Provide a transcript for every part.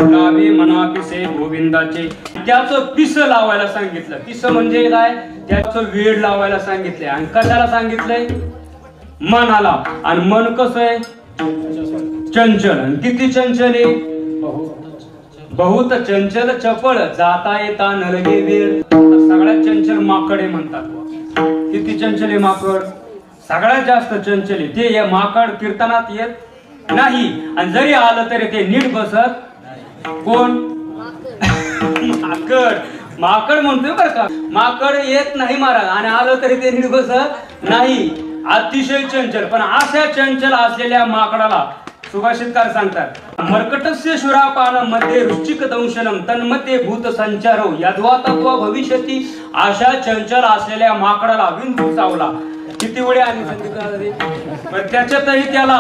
लावे मना पिसे गोविंदाचे. त्याचं पिस लावायला सांगितलं. पिस म्हणजे काय? त्याचं वेड लावायला सांगितलंय. आणि कशाला सांगितलंय? मनाला. आणि मन कसं आहे? चंचल. आणि किती चंचल आहे? बहुत चंचल चपळ जाता येता नलगे वेळ. सगळ्यात चंचल माकडे म्हणतात. किती चंचल आहे माकड? सगळ्यात जास्त चंचल आहे ते. या माकड कीर्तनात येत नाही. आणि जरी आलं तरी ते नीट बसत. कोण? माकड. माकड म्हणतोय बरं का. माकड येत नाही महाराज. आणि आलं तरी ते नीट बसत नाही. अतिशय चंचल. पण अशा चंचल असलेल्या माकडाला सुभाषितकार सांगतात, मर्कटस्य शुरापान मध्ये रुचिक दंशनम तन्मध्ये भूत संचारो यद्वा तत्व भविष्यती. अशा चंचल असलेल्या माकडाला विंधू चावला. किती वेळे आली संगीतामध्ये? पण त्याच्यातही त्याला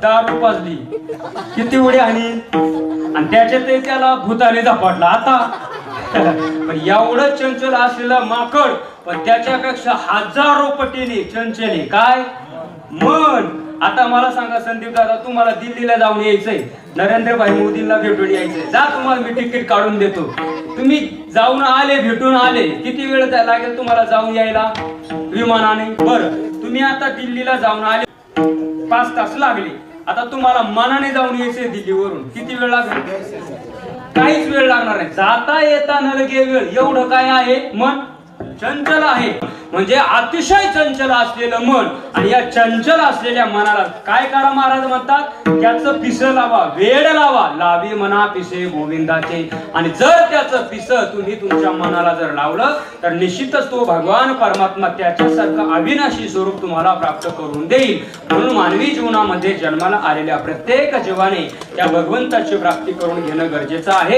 दारू पाजली. किती वेळे आली? आणि त्याच्यातही त्याला भूताने झपाटला. आता पण एवढं चंचल असलेलं माकड, पण त्याच्यापेक्षा हजारो पटीने चंचल आहे काय? मन. आता मला सांगा संदीप दादा, तुम्हाला दिल्लीला जाऊन यायचंय, नरेंद्रभाई मोदींना भेटून यायचंय. जा, तुम्हाला मी तिकीट काढून देतो. तुम्ही जाऊन आले, भेटून आले, किती वेळ लागेल तुम्हाला जाऊन यायला विमानाने? बरं, तुम्ही आता दिल्लीला जाऊन आले, 5 तास लागले. आता तुम्हाला मनाने जाऊन यायचंय दिल्लीवरून, किती वेळ लागेल? काहीच वेळ लागणार नाही. जाता येता नलगे वेळ. एवढं काय आहे? मन चंचल आहे. म्हणजे अतिशय चंचल असलेलं मन. आणि या चंचल असलेल्या मनाला काय करा महाराज म्हणतात? त्याचं पिस लावा, वेड लावा. लावी मना पिसे गोविंदाचे. आणि जर त्याचं पिस तुम्ही तुमच्या मनाला जर लावलं तर निश्चितच तो भगवान परमात्मा त्याच्यासारखं अविनाशी स्वरूप तुम्हाला प्राप्त करून देईल. म्हणून मानवी जीवनामध्ये जन्माला आलेल्या प्रत्येक जीवाने त्या भगवंताची प्राप्ती करून घेणं गरजेचं आहे.